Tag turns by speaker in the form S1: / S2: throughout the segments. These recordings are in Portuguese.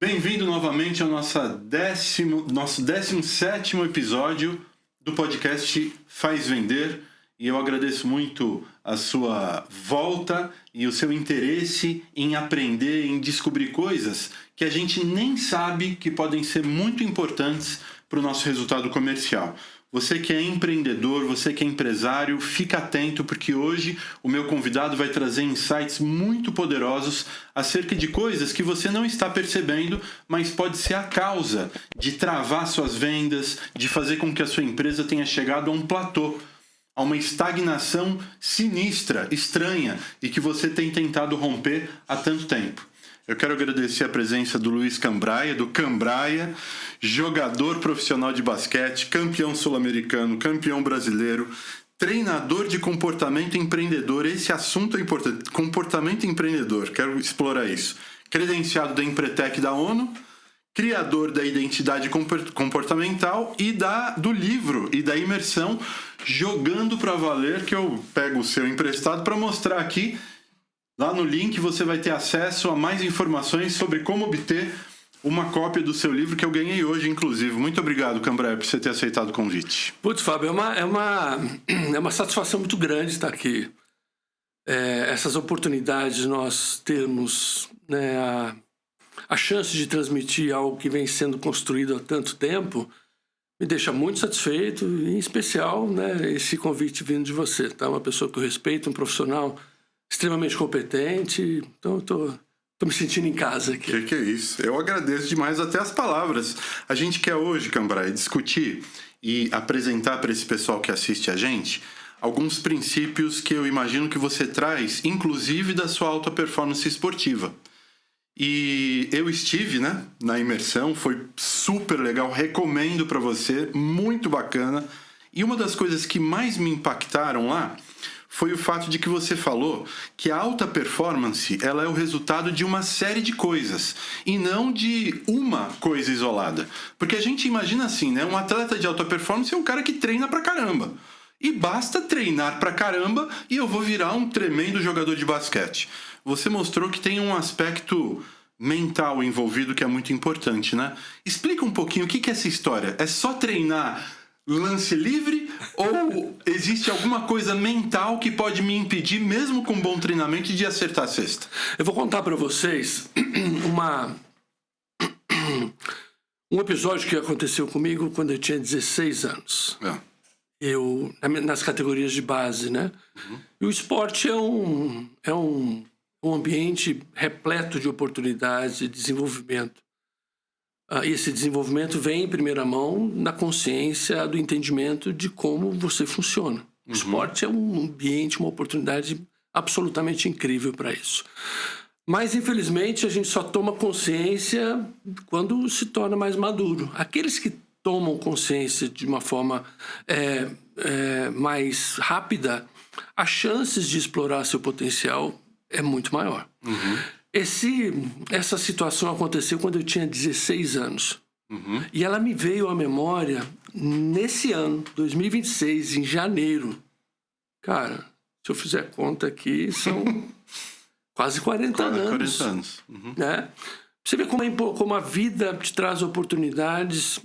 S1: Bem-vindo novamente ao nosso 17º episódio do podcast Faz Vender. E eu agradeço muito a sua volta e o seu interesse em aprender, em descobrir coisas que a gente nem sabe que podem ser muito importantes para o nosso resultado comercial. Você que é empreendedor, você que é empresário, fica atento porque hoje o meu convidado vai trazer insights muito poderosos acerca de coisas que você não está percebendo, mas pode ser a causa de travar suas vendas, de fazer com que a sua empresa tenha chegado a um platô, a uma estagnação sinistra, estranha e que você tem tentado romper há tanto tempo. Eu quero agradecer a presença do Luiz Cambraia, do Cambraia, jogador profissional de basquete, campeão sul-americano, campeão brasileiro, treinador de comportamento empreendedor. Esse assunto é importante, comportamento empreendedor, quero explorar isso. Credenciado da Empretec da ONU, criador da identidade comportamental e do livro e da imersão Jogando para Valer, que eu pego o seu emprestado para mostrar aqui. Lá no link você vai ter acesso a mais informações sobre como obter uma cópia do seu livro que eu ganhei hoje, inclusive. Muito obrigado, Cambraia, por você ter aceitado o convite.
S2: Putz, Fábio, é uma satisfação muito grande estar aqui. Essas oportunidades nós temos, né, a chance de transmitir algo que vem sendo construído há tanto tempo me deixa muito satisfeito, e em especial, né, esse convite vindo de você, tá? Uma pessoa que eu respeito, um profissional extremamente competente, então eu tô me sentindo em casa aqui.
S1: Que é isso? Eu agradeço demais até as palavras. A gente quer hoje, Cambraia, discutir e apresentar para esse pessoal que assiste a gente alguns princípios que eu imagino que você traz, inclusive da sua alta performance esportiva. E eu estive, né, na imersão, foi super legal, recomendo para você, muito bacana. E uma das coisas que mais me impactaram lá foi o fato de que você falou que a alta performance ela é o resultado de uma série de coisas e não de uma coisa isolada. Porque a gente imagina assim, né? Um atleta de alta performance é um cara que treina pra caramba. E basta treinar pra caramba e eu vou virar um tremendo jogador de basquete. Você mostrou que tem um aspecto mental envolvido que é muito importante, né? Explica um pouquinho o que é essa história. É só treinar lance livre ou existe alguma coisa mental que pode me impedir, mesmo com bom treinamento, de acertar a cesta?
S2: Eu vou contar para vocês um episódio que aconteceu comigo quando eu tinha 16 anos. Eu, nas categorias de base, né? Uhum. E o esporte é um ambiente repleto de oportunidades e desenvolvimento. E esse desenvolvimento vem em primeira mão na consciência do entendimento de como você funciona. O esporte é um ambiente, uma oportunidade absolutamente incrível para isso. Mas, infelizmente, a gente só toma consciência quando se torna mais maduro. Aqueles que tomam consciência de uma forma mais rápida, as chances de explorar seu potencial é muito maior. Uhum. Essa situação aconteceu quando eu tinha 16 anos. Uhum. E ela me veio à memória nesse ano, 2026, em janeiro. Cara, se eu fizer conta aqui, são quase 40 anos.
S1: 40 anos. Uhum.
S2: Né? Você vê como a vida te traz oportunidades,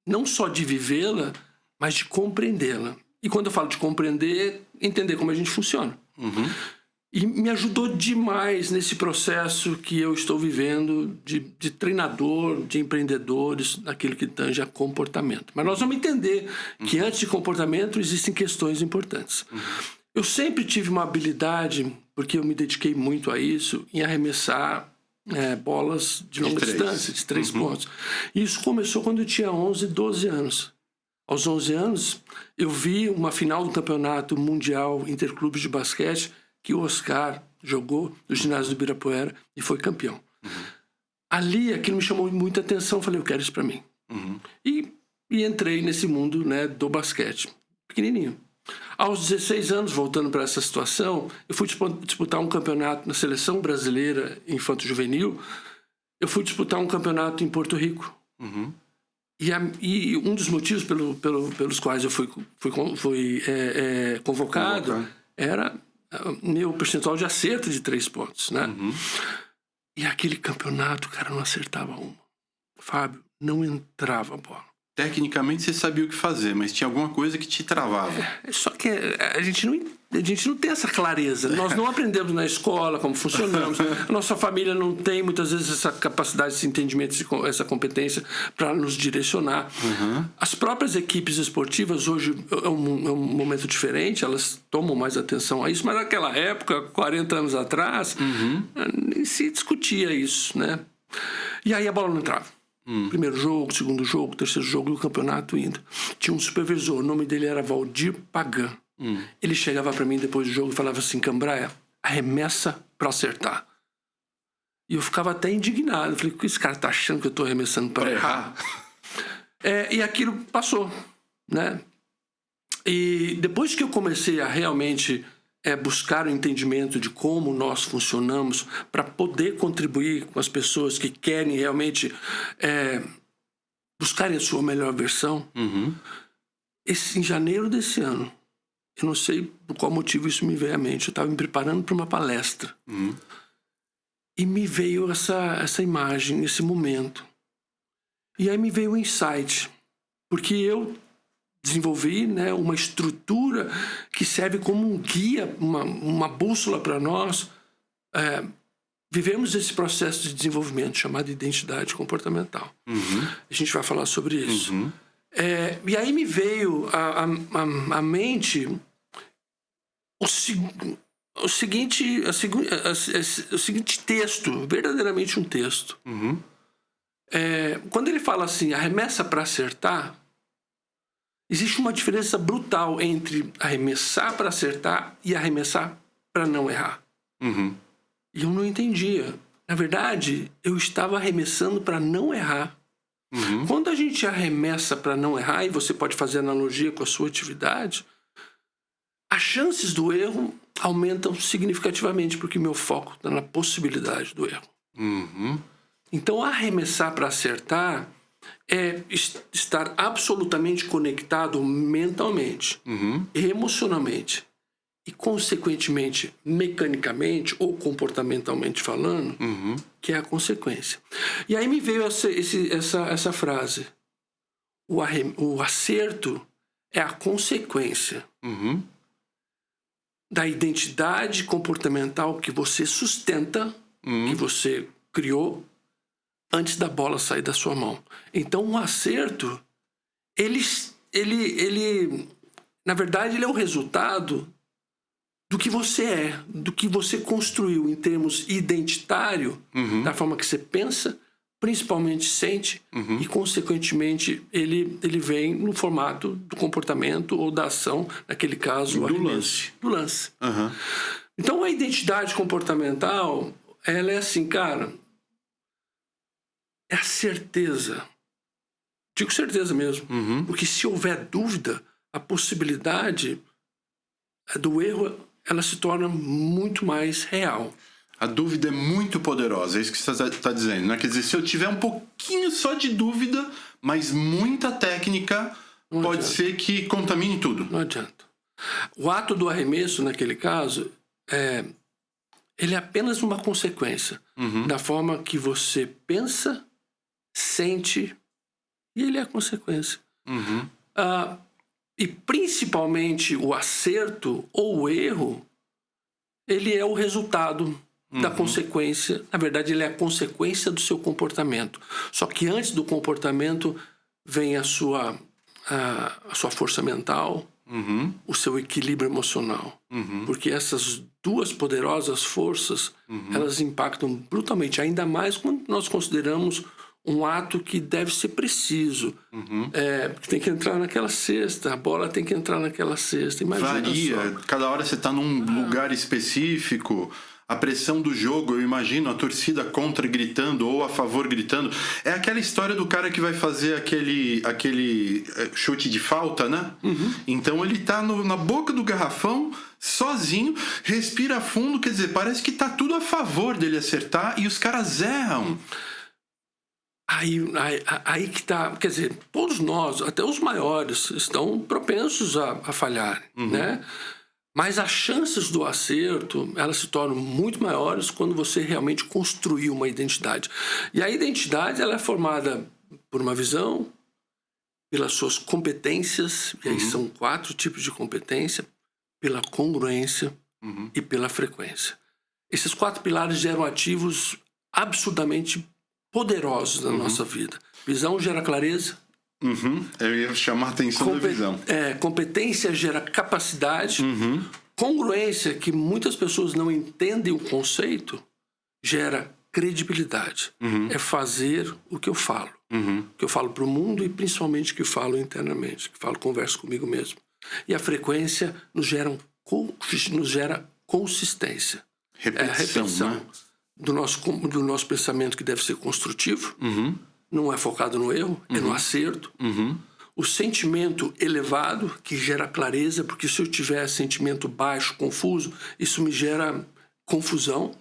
S2: não só de vivê-la, mas de compreendê-la. E quando eu falo de compreender, entender como a gente funciona. Uhum. E me ajudou demais nesse processo que eu estou vivendo de treinador, de empreendedores, naquilo que tange a comportamento. Mas nós vamos entender que antes de comportamento existem questões importantes. Uhum. Eu sempre tive uma habilidade, porque eu me dediquei muito a isso, em arremessar bolas de longa distância, de 3 pontos. E isso começou quando eu tinha 11, 12 anos. Aos 11 anos, eu vi uma final do campeonato mundial interclubes de basquete que o Oscar jogou no ginásio do Ibirapuera e foi campeão. Uhum. Ali, aquilo me chamou muita atenção. Falei, eu quero isso para mim. Uhum. E entrei nesse mundo, né, do basquete. Pequenininho. Aos 16 anos, voltando para essa situação, eu fui disputar um campeonato na seleção brasileira infanto-juvenil. Eu fui disputar um campeonato em Porto Rico. Uhum. E um dos motivos pelos quais eu fui convocado era meu percentual de acerto de 3 pontos, né? Uhum. E aquele campeonato, cara, não acertava uma. Fábio, não entrava a bola.
S1: Tecnicamente você sabia o que fazer, mas tinha alguma coisa que te travava.
S2: Só que a gente não tem essa clareza. Nós não aprendemos na escola como funcionamos. A nossa família não tem, muitas vezes, essa capacidade, esse entendimento, essa competência para nos direcionar. As próprias equipes esportivas, hoje, é um momento diferente, elas tomam mais atenção a isso, mas naquela época, 40 anos atrás, nem se discutia isso, né? E aí a bola não entrava. Primeiro jogo, segundo jogo, terceiro jogo do campeonato indo. Tinha um supervisor, o nome dele era Valdir Pagan. Ele chegava para mim depois do jogo e falava assim: Cambraia, arremessa para acertar. E eu ficava até indignado. Eu falei: o que esse cara tá achando que eu tô arremessando para errar? E aquilo passou, né? E depois que eu comecei a realmente buscar o entendimento de como nós funcionamos para poder contribuir com as pessoas que querem realmente buscarem a sua melhor versão. Em janeiro desse ano, eu não sei por qual motivo isso me veio à mente, eu estava me preparando para uma palestra e me veio essa imagem, esse momento. E aí me veio o insight, porque eu desenvolvi, né, uma estrutura que serve como um guia, uma bússola para nós vivemos esse processo de desenvolvimento chamado identidade comportamental. A gente vai falar sobre isso. E aí me veio à mente o seguinte texto, verdadeiramente um texto. Quando ele fala assim, arremessa para acertar, existe uma diferença brutal entre arremessar para acertar e arremessar para não errar. E eu não entendia. Na verdade, eu estava arremessando para não errar. Quando a gente arremessa para não errar, e você pode fazer analogia com a sua atividade, as chances do erro aumentam significativamente, porque meu foco está na possibilidade do erro. Então, arremessar para acertar é estar absolutamente conectado mentalmente, emocionalmente e, consequentemente, mecanicamente ou comportamentalmente falando, que é a consequência. E aí me veio essa frase: o acerto é a consequência da identidade comportamental que você sustenta, que você criou antes da bola sair da sua mão. Então, o acerto, ele na verdade, ele é o resultado do que você é, do que você construiu em termos identitário, da forma que você pensa, principalmente sente, e, consequentemente, ele vem no formato do comportamento ou da ação, naquele caso, do lance. Então, a identidade comportamental, ela é assim, cara, é a certeza. Digo certeza mesmo. Porque se houver dúvida, a possibilidade do erro, ela se torna muito mais real.
S1: A dúvida é muito poderosa, é isso que você está dizendo, né? Quer dizer, se eu tiver um pouquinho só de dúvida, mas muita técnica, pode ser que contamine tudo.
S2: Não adianta. O ato do arremesso, naquele caso, ele é apenas uma consequência da forma que você pensa, sente, e ele é a consequência. E principalmente o acerto ou o erro, ele é o resultado da consequência. Na verdade, ele é a consequência do seu comportamento. Só que antes do comportamento vem a sua força mental, o seu equilíbrio emocional. Porque essas duas poderosas forças, elas impactam brutalmente, ainda mais quando nós consideramos um ato que deve ser preciso. Que tem que entrar naquela cesta, a bola tem que entrar naquela cesta. Imagina
S1: varia,
S2: só.
S1: Cada hora você está num lugar específico. A pressão do jogo, eu imagino a torcida contra gritando ou a favor gritando. É aquela história do cara que vai fazer aquele chute de falta, né? Então ele tá na boca do garrafão, sozinho, respira fundo, quer dizer, parece que tá tudo a favor dele acertar e os caras erram.
S2: Aí que tá, quer dizer, todos nós, até os maiores, estão propensos a falhar, né? Mas as chances do acerto, elas se tornam muito maiores quando você realmente construir uma identidade. E a identidade, ela é formada por uma visão, pelas suas competências, e aí são 4 tipos de competência, pela congruência e pela frequência. Esses 4 pilares geram ativos absurdamente poderosos na nossa vida. Visão gera clareza.
S1: Eu ia chamar a atenção da visão.
S2: Competência gera capacidade. Congruência, que muitas pessoas não entendem o conceito, gera credibilidade. É fazer o que eu falo. O que eu falo para o mundo e principalmente o que eu falo internamente, que falo, converso comigo mesmo. E a frequência nos gera consistência.
S1: Repetição,
S2: né? do nosso pensamento, que deve ser construtivo. Não é focado no erro, é no acerto. O sentimento elevado, que gera clareza, porque se eu tiver sentimento baixo, confuso, isso me gera confusão.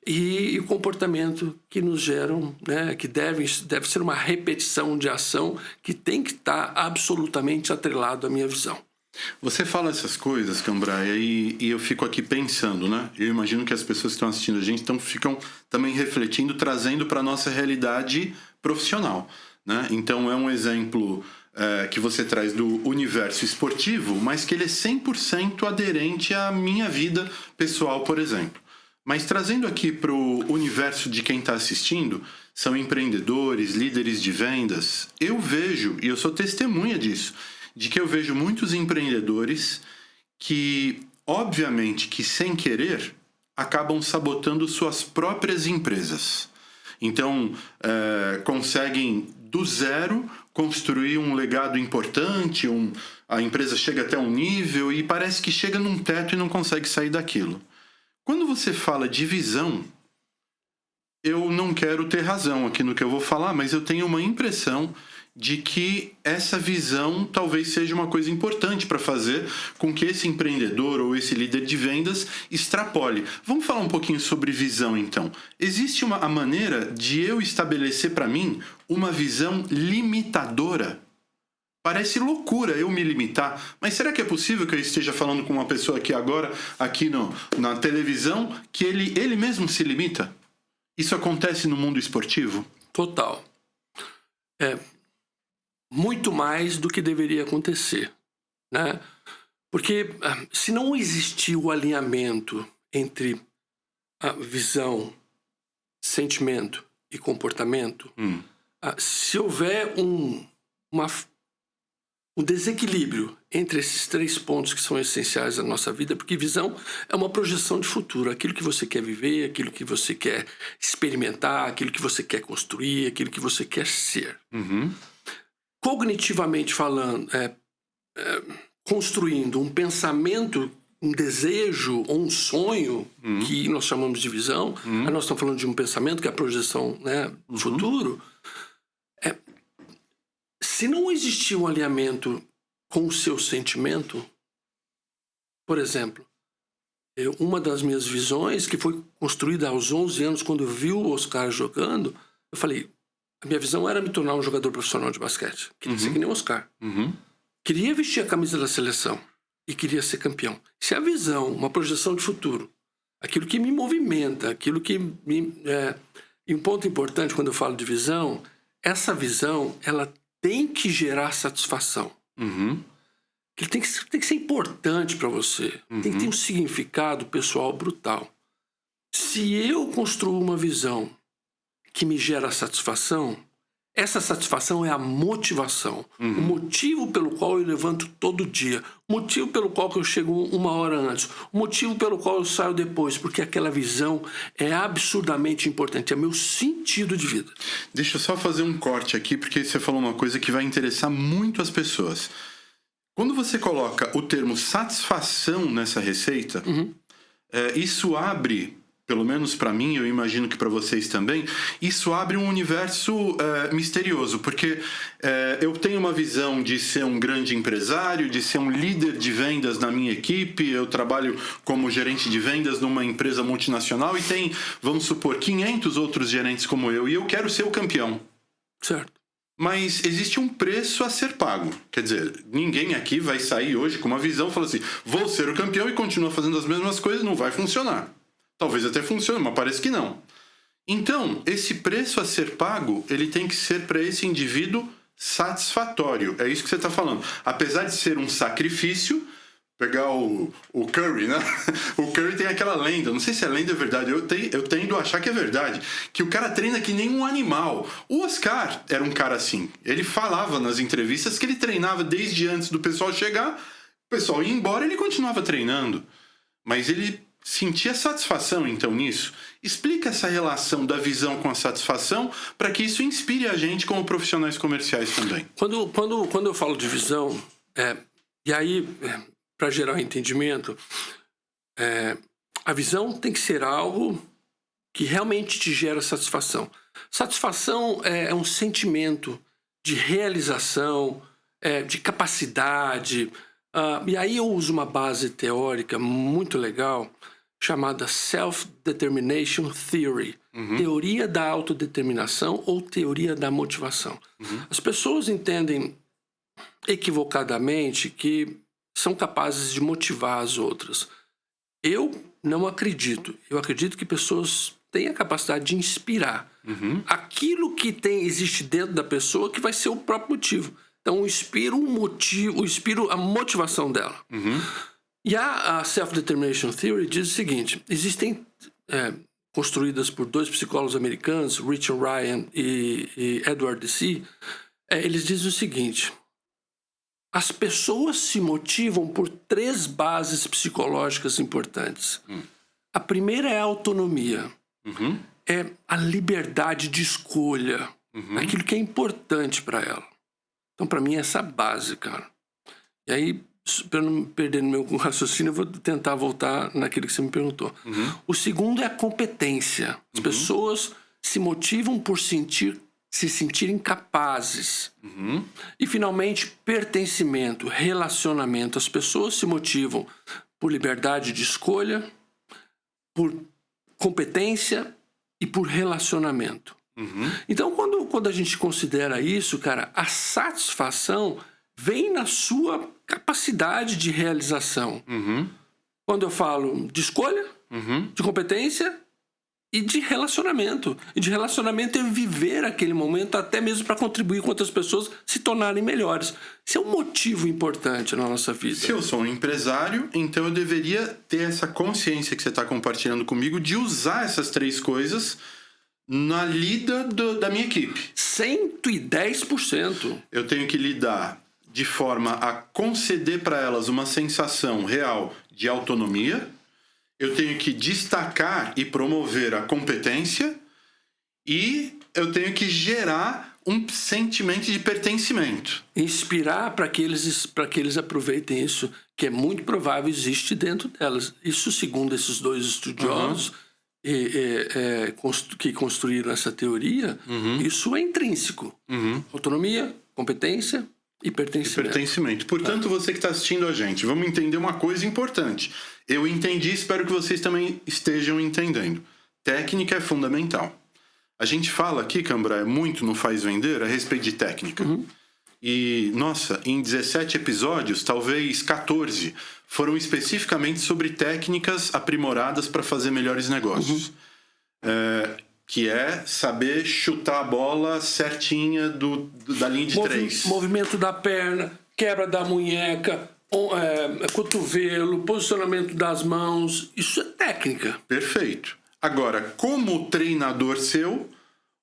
S2: E o comportamento que nos geram, né, que deve ser uma repetição de ação que tem que estar absolutamente atrelado à minha visão.
S1: Você fala essas coisas, Cambraia, e eu fico aqui pensando, né? Eu imagino que as pessoas que estão assistindo a gente ficam também refletindo, trazendo para a nossa realidade profissional, né? Então é um exemplo que você traz do universo esportivo, mas que ele é 100% aderente à minha vida pessoal, por exemplo. Mas trazendo aqui para o universo de quem está assistindo, são empreendedores, líderes de vendas. Eu vejo, e eu sou testemunha disso, de que eu vejo muitos empreendedores que, obviamente, que sem querer, acabam sabotando suas próprias empresas. Então, conseguem do zero construir um legado importante, a empresa chega até um nível e parece que chega num teto e não consegue sair daquilo. Quando você fala de visão, eu não quero ter razão aqui no que eu vou falar, mas eu tenho uma impressão de que essa visão talvez seja uma coisa importante para fazer com que esse empreendedor ou esse líder de vendas extrapole. Vamos falar um pouquinho sobre visão, então. Existe a maneira de eu estabelecer para mim uma visão limitadora? Parece loucura eu me limitar, mas será que é possível que eu esteja falando com uma pessoa aqui agora, aqui na televisão, que ele mesmo se limita? Isso acontece no mundo esportivo?
S2: Total. Muito mais do que deveria acontecer, né? Porque se não existir o alinhamento entre a visão, sentimento e comportamento, se houver um desequilíbrio entre esses 3 pontos que são essenciais da nossa vida, porque visão é uma projeção de futuro, aquilo que você quer viver, aquilo que você quer experimentar, aquilo que você quer construir, aquilo que você quer ser. Cognitivamente falando, construindo um pensamento, um desejo ou um sonho, que nós chamamos de visão, nós estamos falando de um pensamento que é a projeção, né, do futuro. Se não existir um alinhamento com o seu sentimento, por exemplo, uma das minhas visões, que foi construída aos 11 anos, quando eu vi o Oscar jogando, eu falei, a minha visão era me tornar um jogador profissional de basquete. Queria ser que nem o Oscar. Queria vestir a camisa da seleção e queria ser campeão. Se a visão, uma projeção de futuro, aquilo que me movimenta, aquilo que me... E um ponto importante quando eu falo de visão, essa visão, ela tem que gerar satisfação. Que tem que ser importante para você. Tem que ter um significado pessoal brutal. Se eu construo uma visão que me gera satisfação, essa satisfação é a motivação. O motivo pelo qual eu levanto todo dia. O motivo pelo qual eu chego 1 hora antes. O motivo pelo qual eu saio depois. Porque aquela visão é absurdamente importante. É meu sentido de vida.
S1: Deixa eu só fazer um corte aqui, porque você falou uma coisa que vai interessar muito as pessoas. Quando você coloca o termo satisfação nessa receita, isso abre... Pelo menos para mim, eu imagino que para vocês também, isso abre um universo misterioso, porque eu tenho uma visão de ser um grande empresário, de ser um líder de vendas na minha equipe, eu trabalho como gerente de vendas numa empresa multinacional e tem, vamos supor, 500 outros gerentes como eu, e eu quero ser o campeão.
S2: Certo.
S1: mas existe um preço a ser pago. Quer dizer, ninguém aqui vai sair hoje com uma visão e falar assim, vou ser o campeão e continuar fazendo as mesmas coisas, não vai funcionar. Talvez até funcione, mas parece que não. Então, esse preço a ser pago, ele tem que ser para esse indivíduo satisfatório. É isso que você está falando. Apesar de ser um sacrifício, pegar o Curry, né? O Curry tem aquela lenda, não sei se a lenda é verdade, eu tendo a achar que é verdade, que o cara treina que nem um animal. O Oscar era um cara assim. Ele falava nas entrevistas que ele treinava desde antes do pessoal chegar, o pessoal ia embora e ele continuava treinando. Mas ele sentia satisfação, então, nisso. Explica essa relação da visão com a satisfação para que isso inspire a gente como profissionais comerciais também.
S2: Quando eu falo de visão, e aí, para gerar um entendimento, a visão tem que ser algo que realmente te gera satisfação. Satisfação é um sentimento de realização, de capacidade. E aí eu uso uma base teórica muito legal chamada Self-Determination Theory, teoria da autodeterminação ou teoria da motivação. As pessoas entendem equivocadamente que são capazes de motivar as outras. Eu não acredito. Eu acredito que pessoas têm a capacidade de inspirar. Aquilo que existe dentro da pessoa que vai ser o próprio motivo. Então, eu inspiro a motivação dela. E a Self-Determination Theory diz o seguinte, existem, construídas por 2 psicólogos americanos, Richard Ryan e Edward Deci, eles dizem o seguinte, as pessoas se motivam por 3 bases psicológicas importantes. A primeira é a autonomia, é a liberdade de escolha, aquilo que é importante para ela. Então, para mim, essa é a base, cara. E aí, para não perder no meu raciocínio, eu vou tentar voltar naquilo que você me perguntou. O segundo é a competência. As pessoas se motivam por se sentirem capazes. E, finalmente, pertencimento, relacionamento. As pessoas se motivam por liberdade de escolha, por competência e por relacionamento. Então, quando a gente considera isso, cara, a satisfação vem na sua capacidade de realização. Quando eu falo de escolha, de competência e de relacionamento. E de relacionamento é viver aquele momento até mesmo para contribuir com outras pessoas se tornarem melhores. Isso é um motivo importante na nossa vida.
S1: Se eu sou um empresário, então eu deveria ter essa consciência que você está compartilhando comigo de usar essas 3 coisas na lida da minha equipe.
S2: 110%.
S1: Eu tenho que lidar de forma a conceder para elas uma sensação real de autonomia. Eu tenho que destacar e promover a competência. E eu tenho que gerar um sentimento de pertencimento.
S2: Inspirar para que eles aproveitem isso, que é muito provável existe dentro delas. Isso, segundo esses 2 estudiosos que construíram essa teoria, isso é intrínseco. Autonomia, competência e pertencimento.
S1: Portanto, você que está assistindo a gente, vamos entender uma coisa importante. Eu entendi, espero que vocês também estejam entendendo. Técnica é fundamental. A gente fala aqui, Cambrai, muito no Faz Vender a respeito de técnica. E, nossa, em 17 episódios, talvez 14, foram especificamente sobre técnicas aprimoradas para fazer melhores negócios. Que é saber chutar a bola certinha da linha de 3.
S2: Movimento da perna, quebra da munheca, cotovelo, posicionamento das mãos. Isso é técnica.
S1: Perfeito. Agora, como treinador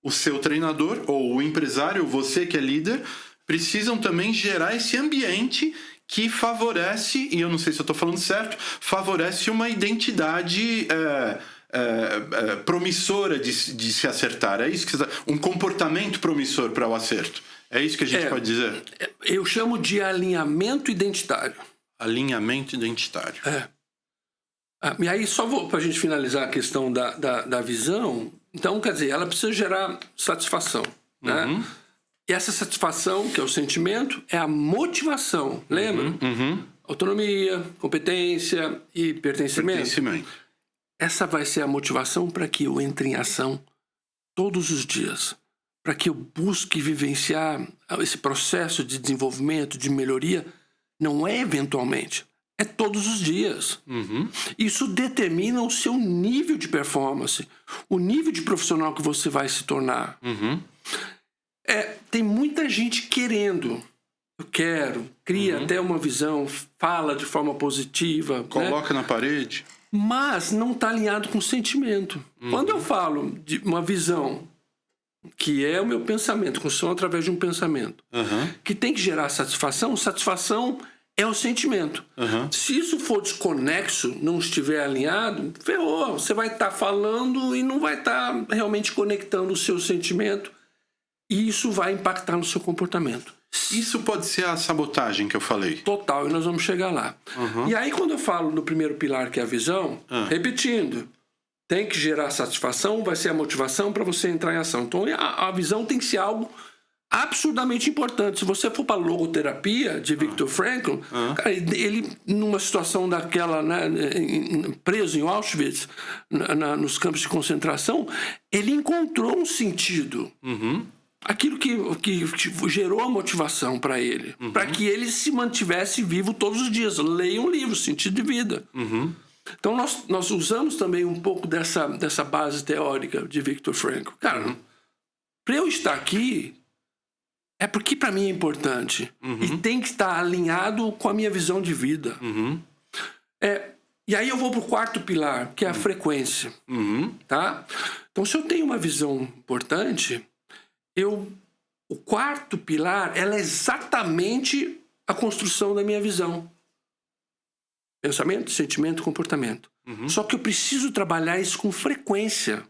S1: o seu treinador ou o empresário, você que é líder, precisam também gerar esse ambiente que favorece, e eu não sei se eu estou falando certo, favorece uma identidade promissora de se acertar. É isso que um comportamento promissor para o acerto. É isso que a gente pode dizer?
S2: Eu chamo de alinhamento identitário.
S1: Alinhamento identitário.
S2: E aí, só para a gente finalizar a questão da visão, então, quer dizer, ela precisa gerar satisfação, né? E essa satisfação, que é o sentimento, é a motivação, lembra? Autonomia, competência e pertencimento. Essa vai ser a motivação para que eu entre em ação todos os dias. para que eu busque vivenciar esse processo de desenvolvimento, de melhoria, não é eventualmente, é todos os dias. Isso determina o seu nível de performance, o nível de profissional que você vai se tornar. Tem muita gente querendo, eu quero, cria até uma visão, fala de forma positiva.
S1: Coloca na parede.
S2: Mas não está alinhado com o sentimento. Quando eu falo de uma visão, que é o meu pensamento, construção através de um pensamento, que tem que gerar satisfação, satisfação é o sentimento. Se isso for desconexo, não estiver alinhado, ferrou. Você vai estar falando e não vai estar realmente conectando o seu sentimento, e isso vai impactar no seu comportamento.
S1: Isso pode ser a sabotagem que eu falei.
S2: Total, e nós vamos chegar lá. E aí, quando eu falo no primeiro pilar, que é a visão, repetindo, tem que gerar satisfação, vai ser a motivação para você entrar em ação. Então, a visão tem que ser algo absurdamente importante. Se você for para a logoterapia de Viktor Frankl, cara, ele, numa situação daquela, né, preso em Auschwitz, nos campos de concentração, ele encontrou um sentido. Aquilo que gerou a motivação para ele, para que ele se mantivesse vivo todos os dias. Leia um livro, Sentido de Vida. Então nós usamos também um pouco dessa base teórica de Viktor Frankl. Cara, para eu estar aqui, é porque para mim é importante. E tem que estar alinhado com a minha visão de vida. E aí eu vou para o quarto pilar, que é a frequência. Tá? Então, se eu tenho uma visão importante, o quarto pilar, ela é exatamente a construção da minha visão. Pensamento, sentimento, comportamento. Só que eu preciso trabalhar isso com frequência,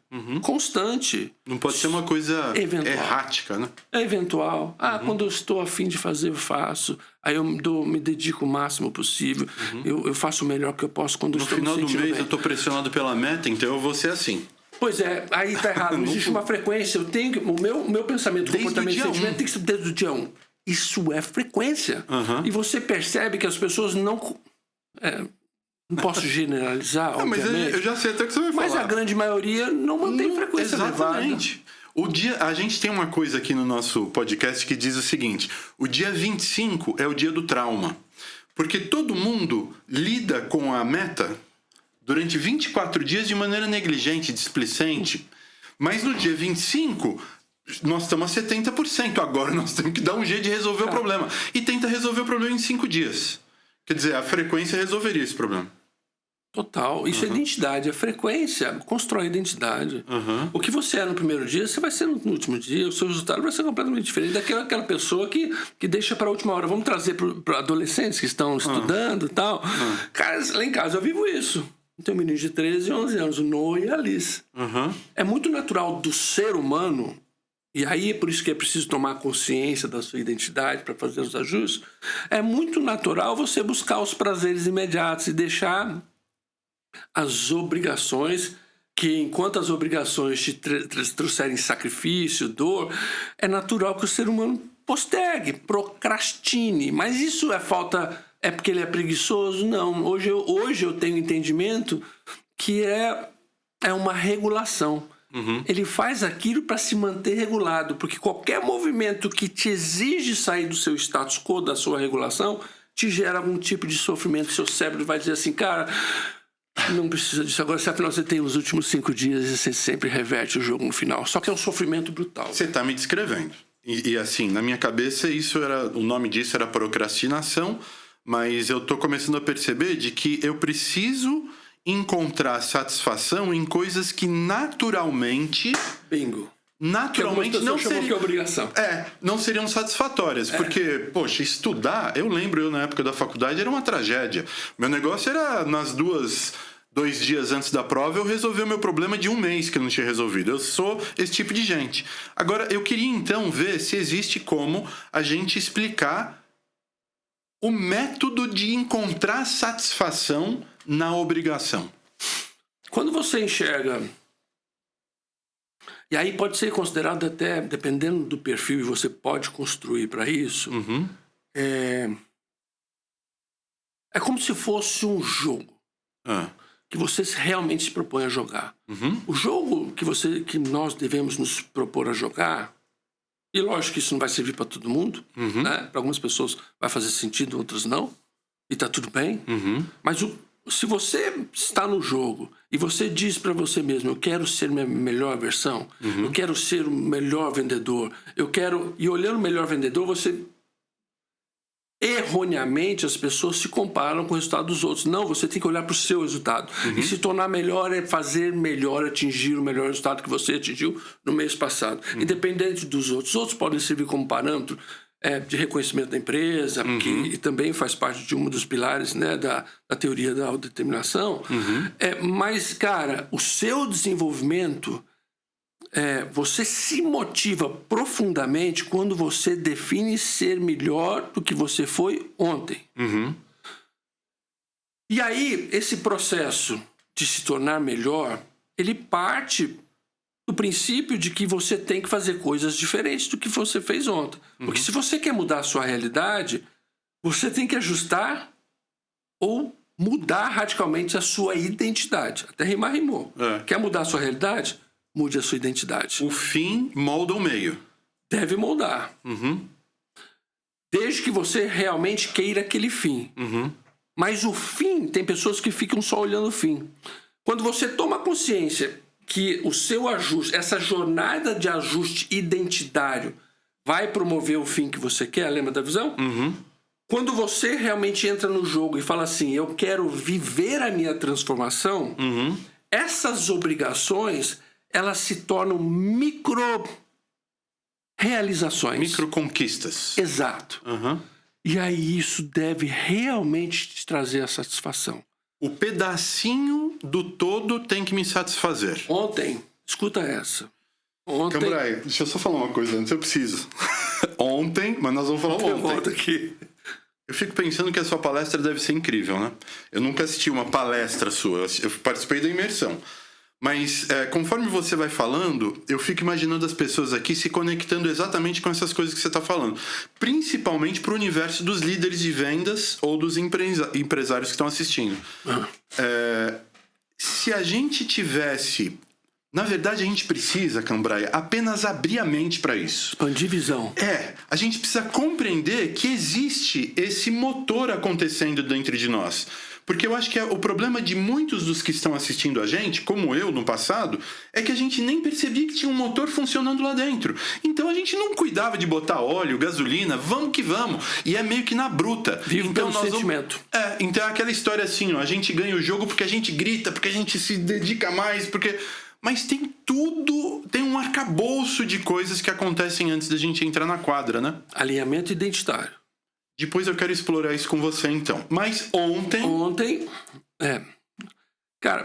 S2: constante.
S1: Não pode ser uma coisa errática, né?
S2: É eventual. Quando eu estou a fim de fazer, eu faço. Aí eu me dedico o máximo possível. Eu faço o melhor que eu posso quando eu estou me sentindo bem.
S1: No final do mês eu estou pressionado pela meta, então eu vou ser assim.
S2: Pois é, aí tá errado. Não existe uma frequência. Eu tenho que, o meu pensamento, comportamento e sentimento tem que ser desde o dia 1. Isso é frequência. E você percebe que as pessoas não... não posso generalizar, obviamente.
S1: Mas eu já sei até o que você vai falar.
S2: Mas a grande maioria não mantém frequência
S1: exatamente. A gente tem uma coisa aqui no nosso podcast que diz o seguinte: o dia 25 é o dia do trauma. Porque todo mundo lida com a meta durante 24 dias de maneira negligente, displicente. Mas no dia 25, nós estamos a 70%. Agora nós temos que dar um jeito de resolver o problema. E tenta resolver o problema em 5 dias. Quer dizer, a frequência resolveria esse problema.
S2: Total. Isso é identidade. A frequência constrói identidade. O que você é no primeiro dia, você vai ser no último dia. O seu resultado vai ser completamente diferente daquela pessoa que deixa para a última hora. Vamos trazer para adolescentes que estão estudando e tal. Cara, lá em casa eu vivo isso. Tem um menino de 13 e 11 anos, o Noah e a Alice. É muito natural do ser humano, e aí é por isso que é preciso tomar consciência da sua identidade para fazer os ajustes. É muito natural você buscar os prazeres imediatos e deixar as obrigações, que enquanto as obrigações te trouxerem sacrifício, dor, é natural que o ser humano postergue, procrastine. Mas isso é falta... É porque ele é preguiçoso? Não. Hoje eu tenho entendimento que é uma regulação. Ele faz aquilo para se manter regulado, porque qualquer movimento que te exige sair do seu status quo, da sua regulação, te gera algum tipo de sofrimento. Seu cérebro vai dizer assim, cara, não precisa disso agora, se afinal você tem os últimos 5 dias e você sempre reverte o jogo no final. Só que é um sofrimento brutal.
S1: Você está me descrevendo. E assim, na minha cabeça, o nome disso era procrastinação. Mas eu tô começando a perceber de que eu preciso encontrar satisfação em coisas que naturalmente...
S2: Bingo.
S1: Naturalmente não seriam...
S2: que é obrigação.
S1: Não seriam satisfatórias. Porque, poxa, estudar... Eu lembro, na época da faculdade, era uma tragédia. Meu negócio era, 2 dias antes da prova, eu resolver o meu problema de 1 mês que eu não tinha resolvido. Eu sou esse tipo de gente. Agora, eu queria então ver se existe como a gente explicar o método de encontrar satisfação na obrigação.
S2: Quando você enxerga... E aí pode ser considerado até, dependendo do perfil, e você pode construir para isso, é como se fosse um jogo que você realmente se propõe a jogar. O jogo que nós devemos nos propor a jogar E lógico que isso não vai servir para todo mundo, né? Para algumas pessoas vai fazer sentido, outras não. E tá tudo bem. Mas se você está no jogo e você diz para você mesmo, eu quero ser minha melhor versão, eu quero ser o melhor vendedor, e olhando o melhor vendedor, você erroneamente as pessoas se comparam com o resultado dos outros. Não, você tem que olhar para o seu resultado. E se tornar melhor é fazer melhor, atingir o melhor resultado que você atingiu no mês passado. Independente dos outros. Os outros podem servir como parâmetro de reconhecimento da empresa, que também faz parte de um dos pilares, né, da teoria da autodeterminação. Mas, cara, o seu desenvolvimento, você se motiva profundamente quando você define ser melhor do que você foi ontem. E aí, esse processo de se tornar melhor, ele parte do princípio de que você tem que fazer coisas diferentes do que você fez ontem. Porque se você quer mudar a sua realidade, você tem que ajustar ou mudar radicalmente a sua identidade. Até rimou. Quer mudar a sua realidade? Mude a sua identidade.
S1: O fim molda o meio.
S2: Deve moldar. Desde que você realmente queira aquele fim. Mas o fim, tem pessoas que ficam só olhando o fim. Quando você toma consciência que o seu ajuste, essa jornada de ajuste identitário vai promover o fim que você quer, lembra da visão? Quando você realmente entra no jogo e fala assim, eu quero viver a minha transformação, essas obrigações, elas se tornam micro-realizações.
S1: Micro-conquistas.
S2: Exato. E aí isso deve realmente te trazer a satisfação.
S1: O pedacinho do todo tem que me satisfazer.
S2: Ontem, escuta essa. Ontem...
S1: Cambrai, deixa eu só falar uma coisa antes, eu preciso. Ontem, mas nós vamos falar ontem.
S2: Volta aqui.
S1: Eu fico pensando que a sua palestra deve ser incrível, né? Eu nunca assisti uma palestra sua, eu participei da imersão. Mas conforme você vai falando, eu fico imaginando as pessoas aqui se conectando exatamente com essas coisas que você está falando. Principalmente para o universo dos líderes de vendas ou dos empresários que estão assistindo. Se a gente tivesse... Na verdade, a gente precisa, Cambraia, apenas abrir a mente para isso.
S2: Expandir visão.
S1: A gente precisa compreender que existe esse motor acontecendo dentro de nós. Porque eu acho que o problema de muitos dos que estão assistindo a gente, como eu no passado, é que a gente nem percebia que tinha um motor funcionando lá dentro. Então a gente não cuidava de botar óleo, gasolina, vamos que vamos. E é meio que na bruta.
S2: Vivo
S1: então,
S2: pelo sentimento.
S1: Então é aquela história assim, ó, a gente ganha o jogo porque a gente grita, porque a gente se dedica mais, porque... Mas tem um arcabouço de coisas que acontecem antes da gente entrar na quadra, né?
S2: Alinhamento identitário.
S1: Depois eu quero explorar isso com você, então. Mas ontem...
S2: Cara,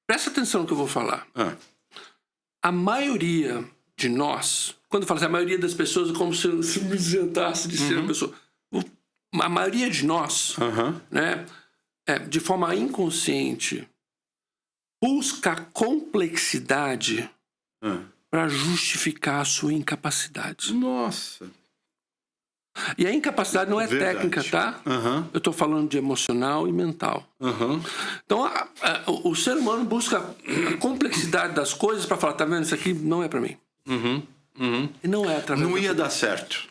S2: presta atenção no que eu vou falar. A maioria de nós... Quando eu falo assim, a maioria das pessoas é como se eu me isentasse de ser uma pessoa. A maioria de nós, né, de forma inconsciente, busca complexidade para justificar a sua incapacidade.
S1: Nossa...
S2: E a incapacidade não é técnica, tá? Eu estou falando de emocional e mental. Então, o ser humano busca a complexidade das coisas para falar, tá vendo? Isso aqui não é para mim. E não é através
S1: Não ia dar certo.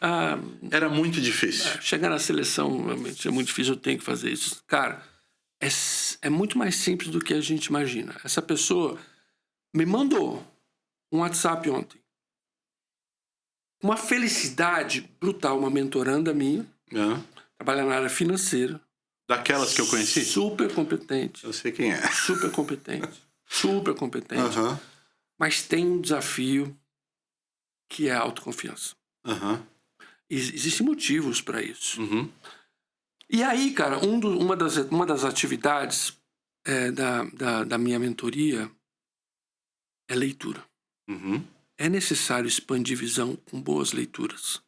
S1: Era muito difícil.
S2: Chegar na seleção realmente é muito difícil, eu tenho que fazer isso. Cara, é muito mais simples do que a gente imagina. Essa pessoa me mandou um WhatsApp ontem. Uma felicidade brutal, uma mentoranda minha, trabalha na área financeira.
S1: Daquelas que eu conheci?
S2: Super competente.
S1: Eu sei quem é.
S2: Super competente. Mas tem um desafio que é a autoconfiança. Existem motivos para isso. E aí, cara, uma das atividades da minha mentoria é leitura. É necessário expandir visão com boas leituras,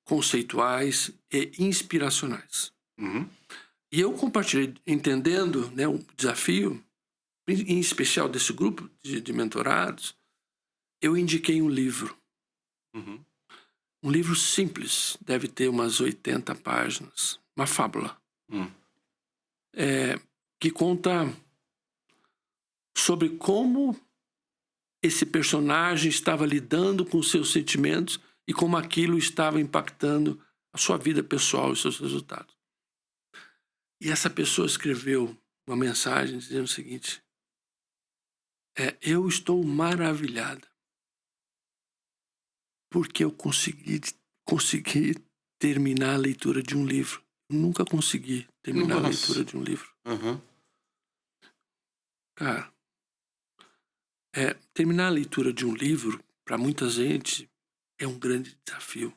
S2: conceituais e inspiracionais. E eu compartilhei, entendendo, né, o desafio, em especial desse grupo de mentorados, eu indiquei um livro. Um livro simples, deve ter umas 80 páginas, uma fábula, que conta sobre como esse personagem estava lidando com os seus sentimentos e como aquilo estava impactando a sua vida pessoal e os seus resultados. E essa pessoa escreveu uma mensagem dizendo o seguinte: eu estou maravilhada porque eu consegui terminar a leitura de um livro. Eu nunca consegui terminar a leitura de um livro.
S1: Uhum.
S2: Cara, terminar a leitura de um livro, para muita gente, é um grande desafio.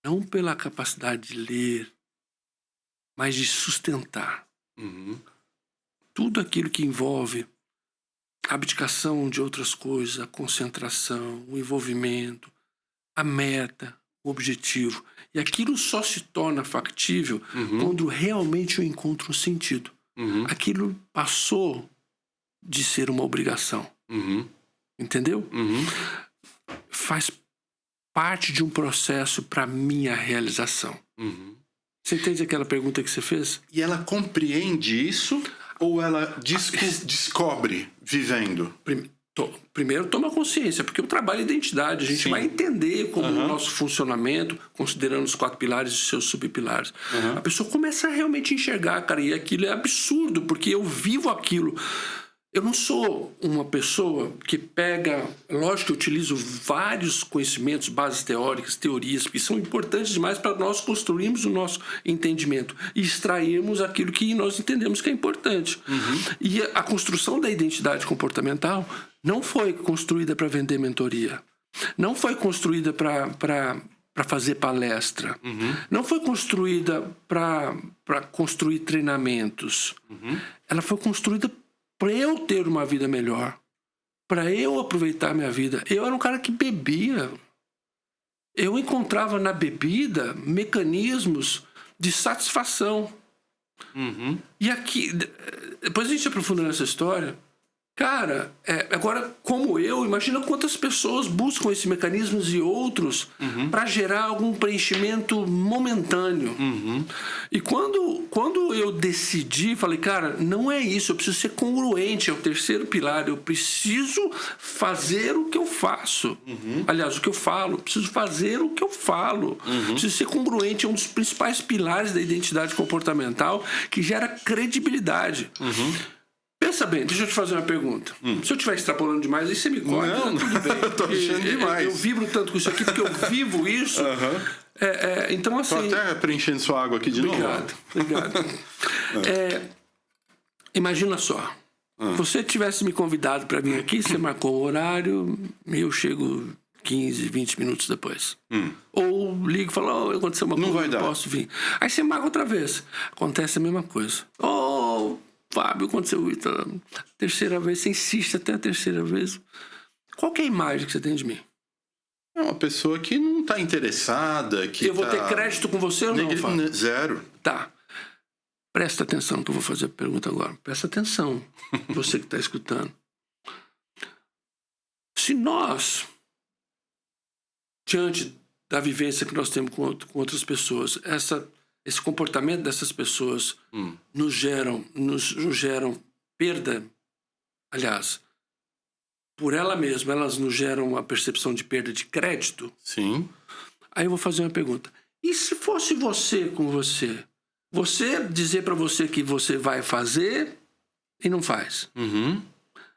S2: Não pela capacidade de ler, mas de sustentar.
S1: Uhum.
S2: Tudo aquilo que envolve a abdicação de outras coisas, a concentração, o envolvimento, a meta, o objetivo. E aquilo só se torna factível quando realmente eu encontro um sentido. Aquilo passou de ser uma obrigação. Entendeu? Faz parte de um processo para minha realização. Você entende aquela pergunta que você fez?
S1: E ela compreende isso ou ela descobre vivendo?
S2: Primeiro toma consciência, porque o trabalho é identidade. A gente vai entender como o nosso funcionamento, considerando os 4 pilares e os seus subpilares. A pessoa começa a realmente enxergar, cara, e aquilo é absurdo, porque eu vivo aquilo. Eu não sou uma pessoa que pega... Lógico que eu utilizo vários conhecimentos, bases teóricas, teorias, que são importantes demais para nós construirmos o nosso entendimento e extrairmos aquilo que nós entendemos que é importante. E a construção da identidade comportamental não foi construída para vender mentoria. Não foi construída para fazer palestra. Não foi construída para construir treinamentos. Ela foi construída para eu ter uma vida melhor, para eu aproveitar minha vida. Eu era um cara que bebia. Eu encontrava na bebida mecanismos de satisfação. E aqui, depois a gente aprofunda nessa história. Cara, agora, como eu, imagina quantas pessoas buscam esses mecanismos e outros para gerar algum preenchimento momentâneo. E quando eu decidi, falei, cara, não é isso, eu preciso ser congruente, é o terceiro pilar, eu preciso fazer o que eu faço. Aliás, o que eu falo, preciso fazer o que eu falo. Preciso ser congruente, é um dos principais pilares da identidade comportamental que gera credibilidade. Pensa bem, deixa eu te fazer uma pergunta. Se eu estiver extrapolando demais, aí você me corta.
S1: Não,
S2: tudo bem.
S1: Eu tô achando demais.
S2: Eu vibro tanto com isso aqui porque eu vivo isso. Então, assim...
S1: Tô até preenchendo sua água aqui de novo.
S2: Obrigado. Imagina só. Você tivesse me convidado para vir aqui, você marcou o horário e eu chego 15, 20 minutos depois. Ou ligo e falo, aconteceu uma coisa, não posso vir. Aí você marca outra vez. Acontece a mesma coisa. Fábio, aconteceu isso. Terceira vez, você insiste até a terceira vez. Qual que é a imagem que você tem de mim?
S1: É uma pessoa que não está interessada. Que
S2: eu vou ter crédito com você ou não, Fábio?
S1: Zero.
S2: Tá. Presta atenção que eu vou fazer a pergunta agora. Presta atenção, você que está escutando. Se nós, diante da vivência que nós temos com outras pessoas, esse comportamento dessas pessoas nos geram perda, aliás, por ela mesma, elas nos geram uma percepção de perda de crédito.
S1: Sim.
S2: Aí eu vou fazer uma pergunta. E se fosse você com você? Você dizer para você que você vai fazer e não faz.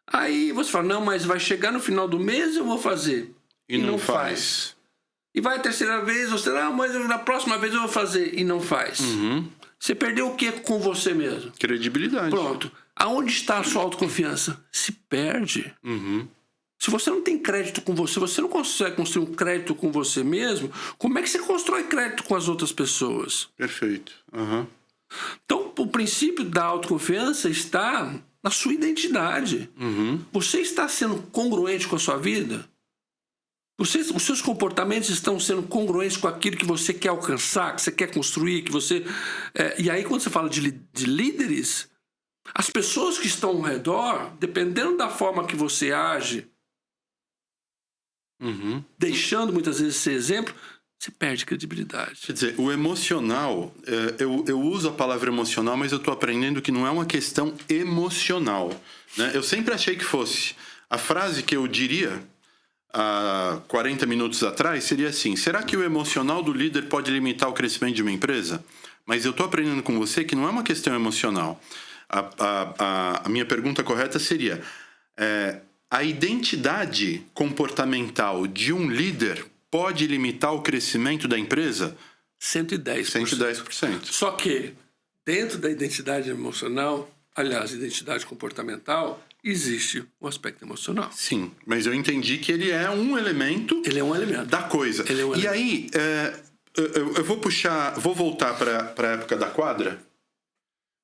S2: Aí você fala, não, mas vai chegar no final do mês eu vou fazer. E não faz. E vai a terceira vez, você, não, mas na próxima vez eu vou fazer. E não faz. Você perdeu o que com você mesmo?
S1: Credibilidade.
S2: Pronto. Aonde está a sua autoconfiança? Se perde. Se você não tem crédito com você, você não consegue construir um crédito com você mesmo, como é que você constrói crédito com as outras pessoas?
S1: Perfeito.
S2: Então, o princípio da autoconfiança está na sua identidade. Você está sendo congruente com a sua vida? Os seus comportamentos estão sendo congruentes com aquilo que você quer alcançar, que você quer construir, que você... E aí, quando você fala de líderes, as pessoas que estão ao redor, dependendo da forma que você age, deixando muitas vezes esse exemplo, você perde credibilidade.
S1: Quer dizer, o emocional, eu uso a palavra emocional, mas eu estou aprendendo que não é uma questão emocional, né? Eu sempre achei que fosse. A frase que eu diria há 40 minutos atrás seria assim: será que o emocional do líder pode limitar o crescimento de uma empresa? Mas eu estou aprendendo com você que não é uma questão emocional. A minha pergunta correta seria: a identidade comportamental de um líder pode limitar o crescimento da empresa?
S2: 110%.
S1: 110%.
S2: Só que, dentro da identidade emocional, aliás, identidade comportamental, existe o aspecto emocional.
S1: Sim, mas eu entendi que ele é um elemento, da coisa.
S2: Ele é um
S1: e
S2: elemento.
S1: aí, eu vou voltar para a época da quadra,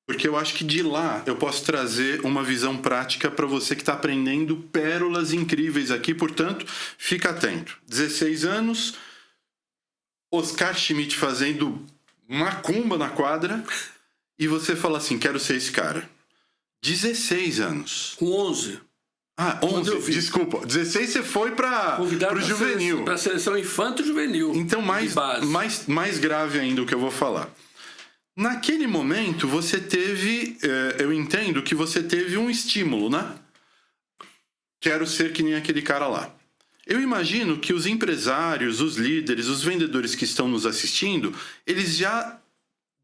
S1: porque eu acho que de lá eu posso trazer uma visão prática para você que está aprendendo pérolas incríveis aqui. Portanto, fica atento. 16 anos, Oscar Schmidt fazendo macumba na quadra, e você fala assim: quero ser esse cara. 16 anos.
S2: Com 11.
S1: Ah, 11, desculpa. 16 você foi para o juvenil.
S2: Para a seleção infanto-juvenil.
S1: Então, mais grave ainda o que eu vou falar. Naquele momento, você teve... eu entendo que você teve um estímulo, né? Quero ser que nem aquele cara lá. Eu imagino que os empresários, os líderes, os vendedores que estão nos assistindo, eles já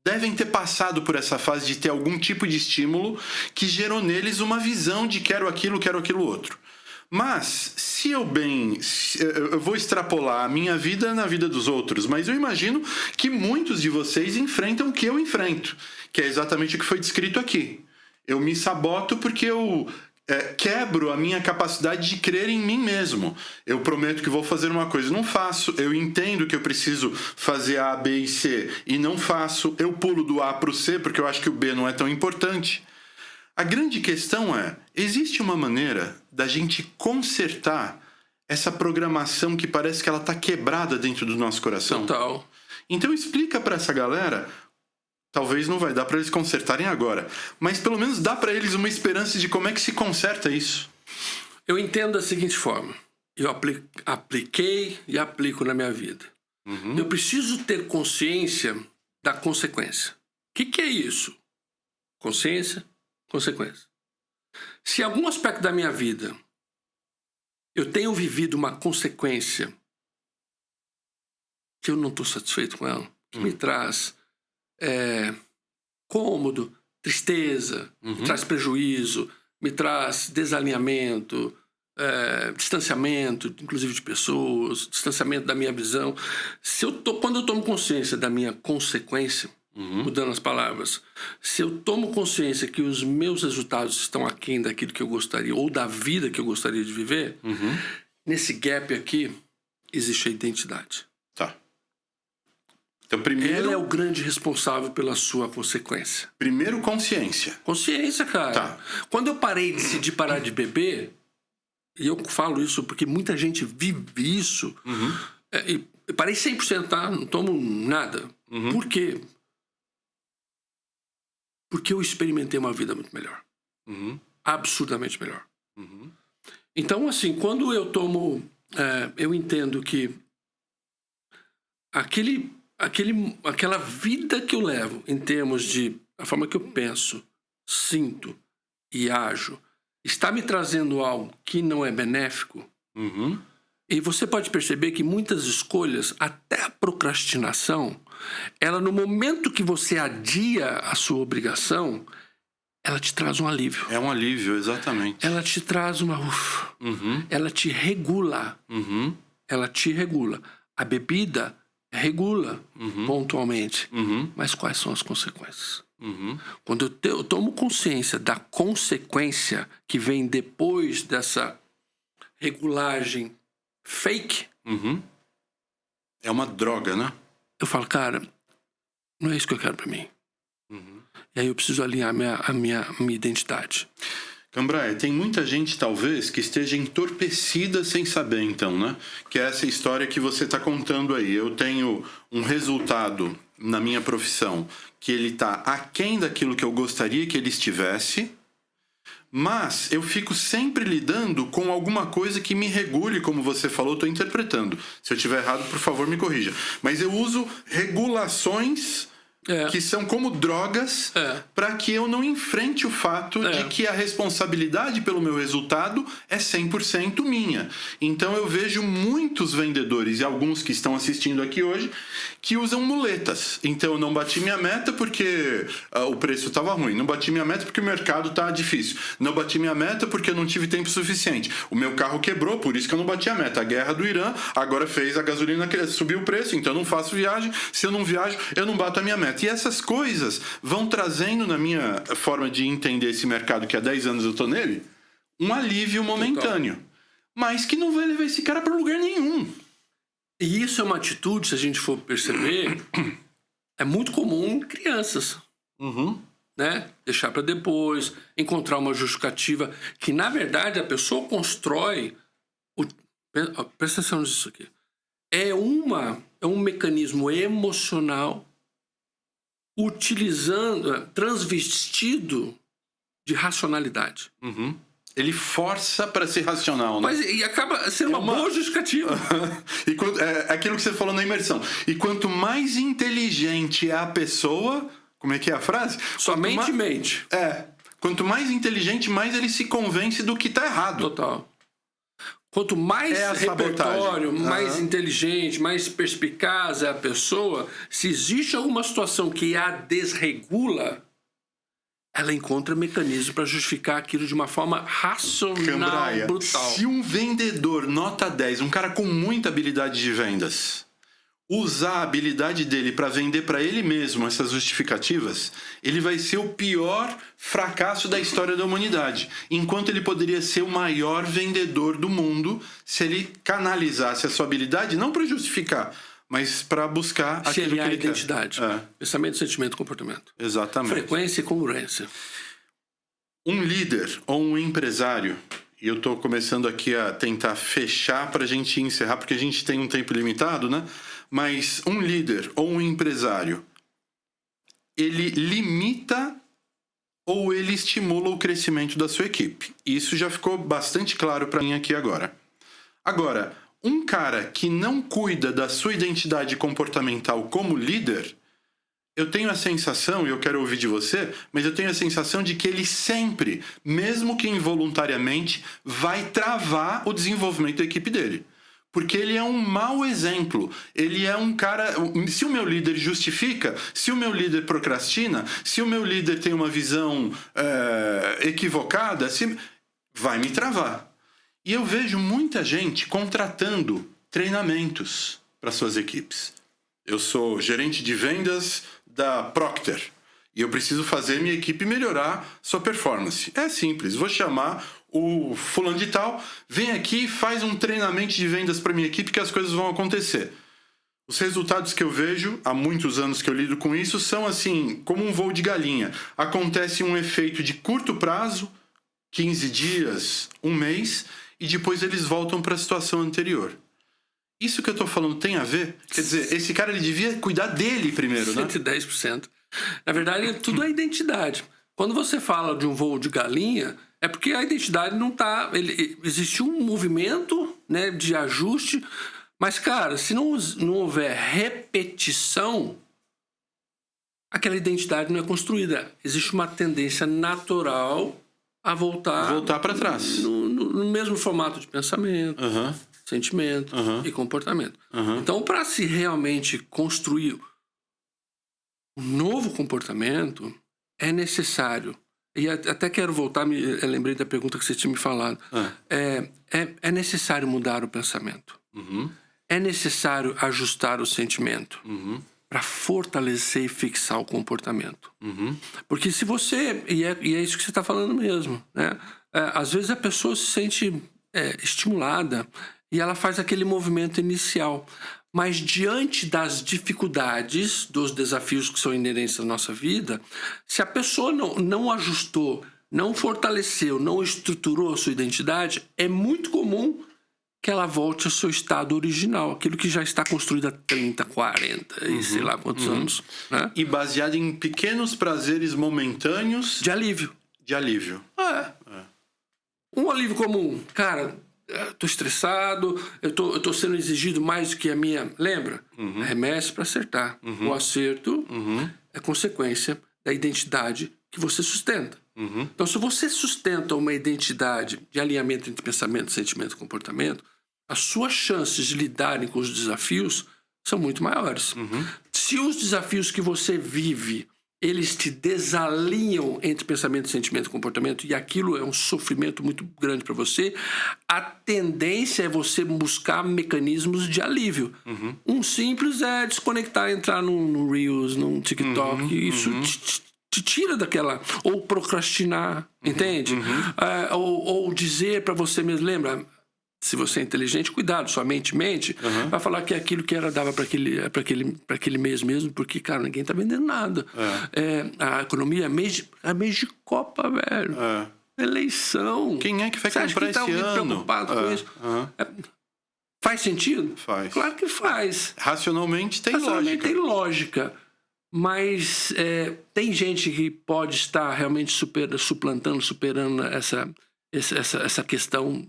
S1: devem ter passado por essa fase de ter algum tipo de estímulo que gerou neles uma visão de quero aquilo outro. Mas, se eu vou extrapolar a minha vida na vida dos outros, mas eu imagino que muitos de vocês enfrentam o que eu enfrento, que é exatamente o que foi descrito aqui. Eu me saboto porque eu quebro a minha capacidade de crer em mim mesmo. Eu prometo que vou fazer uma coisa e não faço. Eu entendo que eu preciso fazer A, B e C e não faço. Eu pulo do A para o C porque eu acho que o B não é tão importante. A grande questão é: existe uma maneira da gente consertar essa programação que parece que ela está quebrada dentro do nosso coração?
S2: Total.
S1: Então explica para essa galera. Talvez não vai dar para eles consertarem agora, mas pelo menos dá para eles uma esperança de como é que se conserta isso.
S2: Eu entendo da seguinte forma. Eu apliquei e aplico na minha vida.
S1: Uhum.
S2: Eu preciso ter consciência da consequência. O que é isso? Consciência, consequência. Se algum aspecto da minha vida eu tenho vivido uma consequência que eu não estou satisfeito com ela, que me traz cômodo, tristeza, me traz prejuízo, me traz desalinhamento, distanciamento, inclusive de pessoas, distanciamento da minha visão. Quando eu tomo consciência da minha consequência, mudando as palavras, se eu tomo consciência que os meus resultados estão aquém daquilo que eu gostaria, ou da vida que eu gostaria de viver, nesse gap aqui existe a identidade.
S1: Tá. Então, primeiro...
S2: Ela é o grande responsável pela sua consequência.
S1: Primeiro, consciência.
S2: Consciência, cara.
S1: Tá.
S2: Quando eu decidi parar de beber, e eu falo isso porque muita gente vive isso, e eu parei 100%, tá? Não tomo nada. Por quê? Porque eu experimentei uma vida muito melhor. Absurdamente melhor. Então, assim, quando eu tomo... eu entendo que aquela vida que eu levo em termos de a forma que eu penso, sinto e ajo está me trazendo algo que não é benéfico. E você pode perceber que muitas escolhas, até a procrastinação, ela no momento que você adia a sua obrigação, ela te traz um alívio.
S1: É um alívio, exatamente.
S2: Ela te traz uma ufa. Ela te regula. Ela te regula. A bebida regula pontualmente. Mas quais são as consequências? Quando eu tomo consciência da consequência que vem depois dessa regulagem fake,
S1: é uma droga, né?
S2: eu falo, cara, não é isso que eu quero pra mim. E aí eu preciso alinhar a minha identidade.
S1: Cambraia, tem muita gente, talvez, que esteja entorpecida sem saber, então, né? Que é essa história que você está contando aí. Eu tenho um resultado na minha profissão que ele está aquém daquilo que eu gostaria que ele estivesse, mas eu fico sempre lidando com alguma coisa que me regule, como você falou, estou interpretando. Se eu estiver errado, por favor, me corrija. Mas eu uso regulações que são como drogas para que eu não enfrente o fato de que a responsabilidade pelo meu resultado é 100% minha. Então eu vejo muitos vendedores e alguns que estão assistindo aqui hoje que usam muletas. Então eu não bati minha meta porque o preço estava ruim, não bati minha meta porque o mercado está difícil, não bati minha meta porque eu não tive tempo suficiente, o meu carro quebrou, por isso que eu não bati a meta, a guerra do Irã agora fez a gasolina subir o preço, então eu não faço viagem, se eu não viajo eu não bato a minha meta. E essas coisas vão trazendo, na minha forma de entender esse mercado, que há 10 anos eu tô nele, um alívio momentâneo. Mas que não vai levar esse cara para lugar nenhum.
S2: E isso é uma atitude, se a gente for perceber, é muito comum em crianças. Né? Deixar para depois, encontrar uma justificativa, que na verdade a pessoa constrói. Presta atenção nisso aqui. É um mecanismo emocional transvestido de racionalidade.
S1: Ele força para ser racional, né?
S2: E acaba sendo uma boa justificativa.
S1: É aquilo que você falou na imersão. E quanto mais inteligente é a pessoa... Como é que é a frase?
S2: Somente mente.
S1: Quanto mais inteligente, mais ele se convence do que tá errado.
S2: Total. Quanto mais repertório, mais inteligente, mais perspicaz é a pessoa, se existe alguma situação que a desregula, ela encontra mecanismo para justificar aquilo de uma forma racional,
S1: Cambraia,
S2: brutal.
S1: Se um vendedor nota 10, um cara com muita habilidade de vendas, usar a habilidade dele para vender para ele mesmo essas justificativas, ele vai ser o pior fracasso da história da humanidade. Enquanto ele poderia ser o maior vendedor do mundo se ele canalizasse a sua habilidade, não para justificar, mas para buscar aquilo que ele
S2: identidade.
S1: quer.
S2: Pensamento, sentimento, comportamento.
S1: Exatamente.
S2: Frequência e congruência.
S1: Um líder ou um empresário, e eu estou começando aqui a tentar fechar para a gente encerrar, porque a gente tem um tempo limitado, né? Mas um líder ou um empresário, ele limita ou ele estimula o crescimento da sua equipe. Isso já ficou bastante claro para mim aqui agora. Agora, um cara que não cuida da sua identidade comportamental como líder, eu tenho a sensação, e eu quero ouvir de você, mas eu tenho a sensação de que ele sempre, mesmo que involuntariamente, vai travar o desenvolvimento da equipe dele. Porque ele é um mau exemplo. Ele é um cara... Se o meu líder justifica, se o meu líder procrastina, se o meu líder tem uma visão equivocada, vai me travar. E eu vejo muita gente contratando treinamentos para suas equipes. Eu sou gerente de vendas da Procter e eu preciso fazer minha equipe melhorar sua performance. É simples, vou chamar o fulano de tal, vem aqui e faz um treinamento de vendas para minha equipe que as coisas vão acontecer. Os resultados que eu vejo, há muitos anos que eu lido com isso, são assim, como um voo de galinha. Acontece um efeito de curto prazo, 15 dias, um mês, e depois eles voltam para a situação anterior. Isso que eu estou falando tem a ver? Quer dizer, esse cara ele devia cuidar dele primeiro, né?
S2: 110%. Na verdade, tudo é identidade. Quando você fala de um voo de galinha, é porque a identidade não está... Existe um movimento, né, de ajuste, mas, cara, se não houver repetição, aquela identidade não é construída. Existe uma tendência natural a voltar
S1: para trás.
S2: No mesmo formato de pensamento, sentimento e comportamento. Então, para se realmente construir um novo comportamento, é necessário, e até quero voltar, lembrei da pergunta que você tinha me falado, é necessário mudar o pensamento. É necessário ajustar o sentimento para fortalecer e fixar o comportamento. Porque se você... E é isso que você está falando mesmo, né? Às vezes a pessoa se sente estimulada e ela faz aquele movimento inicial. Mas diante das dificuldades, dos desafios que são inerentes à nossa vida, se a pessoa não ajustou, não fortaleceu, não estruturou a sua identidade, é muito comum que ela volte ao seu estado original, aquilo que já está construído há 30, 40 e sei lá quantos anos. Né?
S1: E baseado em pequenos prazeres momentâneos...
S2: De alívio.
S1: De alívio.
S2: Um alívio comum. Cara, tô estressado, eu tô sendo exigido mais do que a minha... Lembra? Remesse para acertar. O acerto é consequência da identidade que você sustenta. Então, se você sustenta uma identidade de alinhamento entre pensamento, sentimento e comportamento, as suas chances de lidarem com os desafios são muito maiores. Se os desafios que você vive, eles te desalinham entre pensamento, sentimento e comportamento, e aquilo é um sofrimento muito grande para você, a tendência é você buscar mecanismos de alívio. Um simples é desconectar, entrar num Reels, num TikTok, isso te tira daquela... Ou procrastinar, entende? Ou dizer para você mesmo, lembra... Se você é inteligente, cuidado, sua mente mente, vai falar que aquilo que era dava para aquele mês mesmo, porque, cara, ninguém tá vendendo nada. A economia é mês de Copa, velho. Eleição.
S1: Quem é que vai comprar esse ano?
S2: Preocupado com isso? Faz sentido?
S1: Faz.
S2: Claro que faz.
S1: Racionalmente tem
S2: lógica. Mas tem gente que pode estar realmente superando essa questão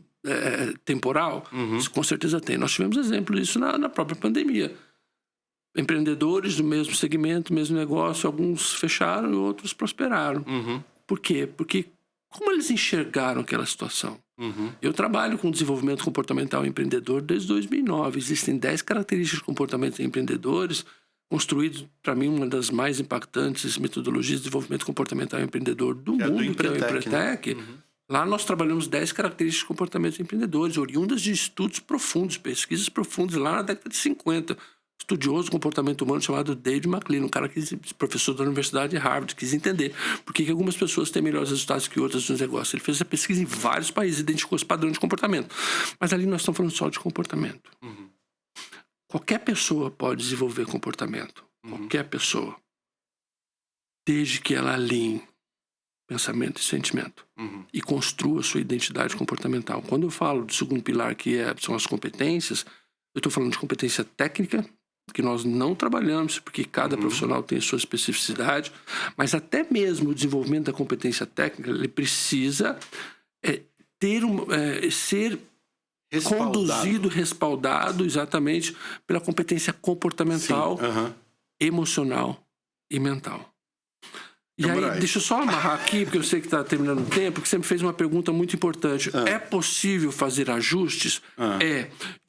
S2: temporal. Com certeza tem. Nós tivemos exemplo disso na própria pandemia. Empreendedores do mesmo segmento, mesmo negócio, alguns fecharam e outros prosperaram. Por quê? Porque como eles enxergaram aquela situação? Eu trabalho com desenvolvimento comportamental empreendedor desde 2009. Existem 10 características de comportamento de empreendedores construídos, para mim, uma das mais impactantes metodologias de desenvolvimento comportamental empreendedor do mundo, que é o Empretec. Lá nós trabalhamos 10 características de comportamento de empreendedores, oriundas de estudos profundos, pesquisas profundas, lá na década de 50. Estudioso do comportamento humano chamado David McLean, um cara que professor da Universidade de Harvard, quis entender por que algumas pessoas têm melhores resultados que outras nos negócios. Ele fez essa pesquisa em vários países, identificou esse padrão de comportamento. Mas ali nós estamos falando só de comportamento. Qualquer pessoa pode desenvolver comportamento. Qualquer pessoa. Desde que ela alinhe pensamento e sentimento. E construa sua identidade comportamental. Quando eu falo do segundo pilar, que são as competências, eu estou falando de competência técnica, que nós não trabalhamos, porque cada profissional tem sua especificidade, mas até mesmo o desenvolvimento da competência técnica, ele precisa ser conduzido, respaldado exatamente pela competência comportamental, emocional e mental. E aí, deixa eu só amarrar aqui, porque eu sei que está terminando o tempo, que você me fez uma pergunta muito importante. É possível fazer ajustes?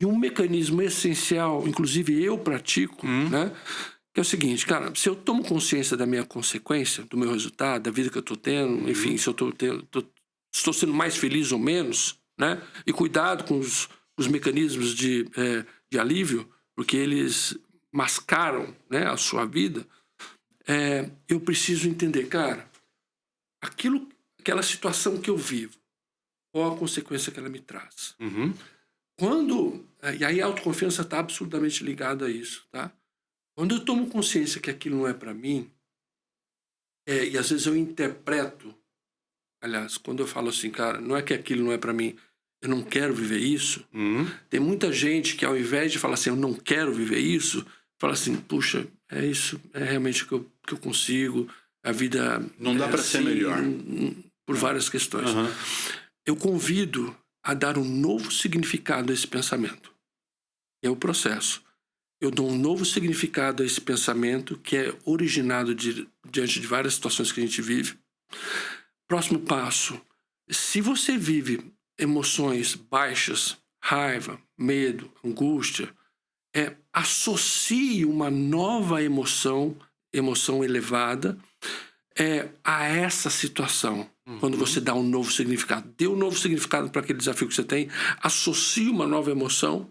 S2: E um mecanismo essencial, inclusive eu pratico, né? Que é o seguinte, cara, se eu tomo consciência da minha consequência, do meu resultado, da vida que eu estou tendo, enfim, se eu estou sendo mais feliz ou menos, né? E cuidado com os mecanismos de alívio, porque eles mascaram, né, a sua vida. Eu preciso entender, cara, aquela situação que eu vivo, qual a consequência que ela me traz. E aí a autoconfiança está absurdamente ligada a isso, tá? Quando eu tomo consciência que aquilo não é para mim, e às vezes eu interpreto, aliás, quando eu falo assim, cara, não é que aquilo não é para mim, eu não quero viver isso, tem muita gente que ao invés de falar assim, eu não quero viver isso, fala assim, puxa, é isso, é realmente o que eu consigo, a vida...
S1: Não dá para ser melhor.
S2: Por várias questões. Eu convido a dar um novo significado a esse pensamento. É o processo. Eu dou um novo significado a esse pensamento que é originado diante de várias situações que a gente vive. Próximo passo. Se você vive emoções baixas, raiva, medo, angústia, associe uma nova emoção elevada a essa situação. Quando você dá um novo significado. Dê um novo significado para aquele desafio que você tem. Associe uma nova emoção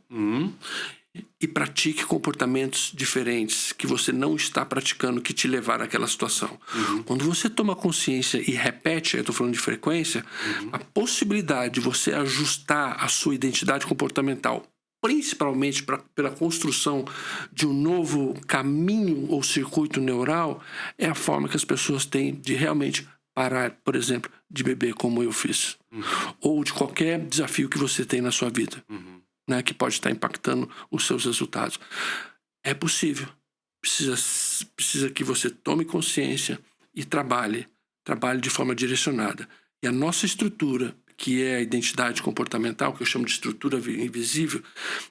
S2: e pratique comportamentos diferentes que você não está praticando que te levaram àquela situação. Quando você toma consciência e repete, eu estou falando de frequência, a possibilidade de você ajustar a sua identidade comportamental principalmente pela construção de um novo caminho ou circuito neural, é a forma que as pessoas têm de realmente parar, por exemplo, de beber como eu fiz. Ou de qualquer desafio que você tem na sua vida, né, que pode estar impactando os seus resultados. É possível. Precisa que você tome consciência e trabalhe de forma direcionada. E a nossa estrutura, que é a identidade comportamental, que eu chamo de estrutura invisível,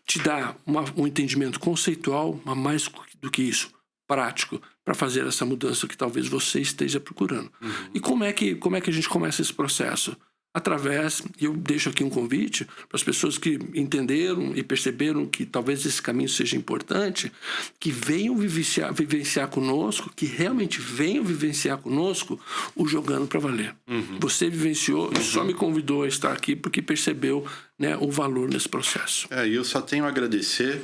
S2: te dá um entendimento conceitual, mas mais do que isso, prático para fazer essa mudança que talvez você esteja procurando. E como é que a gente começa esse processo? Através, e eu deixo aqui um convite para as pessoas que entenderam e perceberam que talvez esse caminho seja importante, que venham vivenciar conosco, que realmente venham vivenciar conosco o Jogando para Valer. Você vivenciou e só me convidou a estar aqui porque percebeu, né, o valor nesse processo.
S1: E eu só tenho a agradecer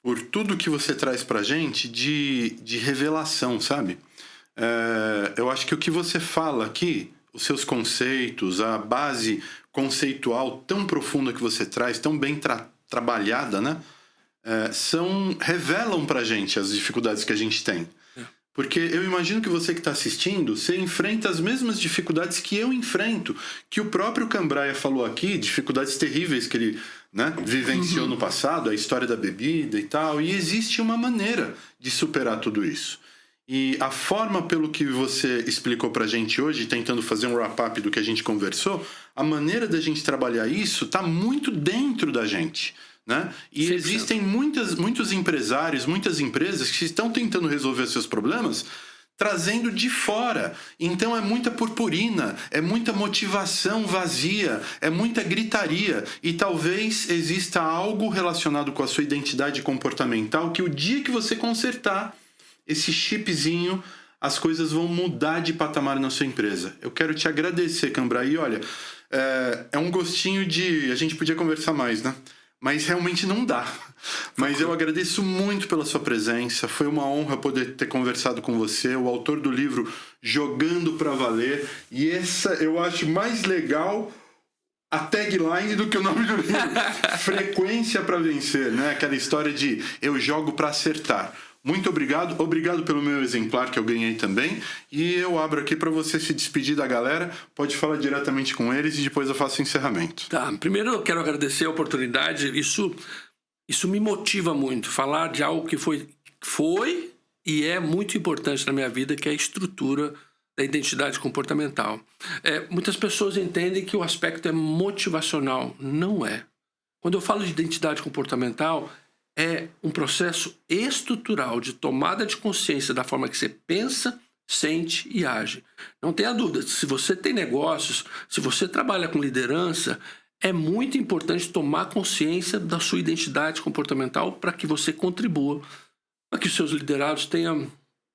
S1: por tudo que você traz para a gente de revelação, sabe? Eu acho que o que você fala aqui, os seus conceitos, a base conceitual tão profunda que você traz, tão bem trabalhada, né? Revelam pra gente as dificuldades que a gente tem. Porque eu imagino que você que está assistindo, você enfrenta as mesmas dificuldades que eu enfrento, que o próprio Cambraia falou aqui, dificuldades terríveis que ele, né, vivenciou no passado, a história da bebida e tal, e existe uma maneira de superar tudo isso. E a forma pelo que você explicou pra gente hoje, tentando fazer um wrap-up do que a gente conversou, a maneira da gente trabalhar isso tá muito dentro da gente, né? E existem muitos empresários, muitas empresas que estão tentando resolver seus problemas trazendo de fora. Então é muita purpurina, é muita motivação vazia, é muita gritaria. E talvez exista algo relacionado com a sua identidade comportamental que o dia que você consertar esse chipzinho, as coisas vão mudar de patamar na sua empresa. Eu quero te agradecer, Cambraia. E olha, é um gostinho de... A gente podia conversar mais, né? Mas realmente não dá. Mas eu agradeço muito pela sua presença. Foi uma honra poder ter conversado com você, o autor do livro Jogando para Valer. E essa eu acho mais legal a tagline do que o nome do livro. Frequência para vencer, né? Aquela história de eu jogo para acertar. Muito obrigado. Obrigado pelo meu exemplar que eu ganhei também. E eu abro aqui para você se despedir da galera. Pode falar diretamente com eles e depois eu faço o encerramento.
S2: Tá. Primeiro eu quero agradecer a oportunidade. Isso me motiva muito. Falar de algo que foi e é muito importante na minha vida, que é a estrutura da identidade comportamental. Muitas pessoas entendem que o aspecto é motivacional. Não é. Quando eu falo de identidade comportamental, é um processo estrutural de tomada de consciência da forma que você pensa, sente e age. Não tenha dúvida, se você tem negócios, se você trabalha com liderança, é muito importante tomar consciência da sua identidade comportamental para que você contribua, para que os seus liderados tenham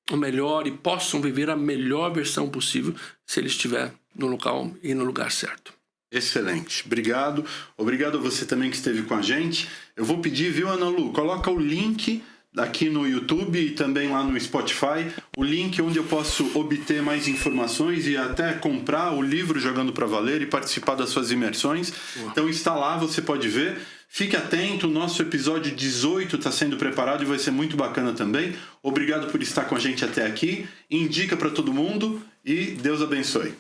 S2: o melhor e possam viver a melhor versão possível se ele estiver no local e no lugar certo.
S1: Excelente, obrigado. Obrigado a você também que esteve com a gente. Eu vou pedir, viu, Ana Lu? Coloca o link aqui no YouTube e também lá no Spotify, o link onde eu posso obter mais informações e até comprar o livro Jogando para Valer e participar das suas imersões. Então está lá, você pode ver. Fique atento, o nosso episódio 18 está sendo preparado e vai ser muito bacana também. Obrigado por estar com a gente até aqui. Indica para todo mundo e Deus abençoe.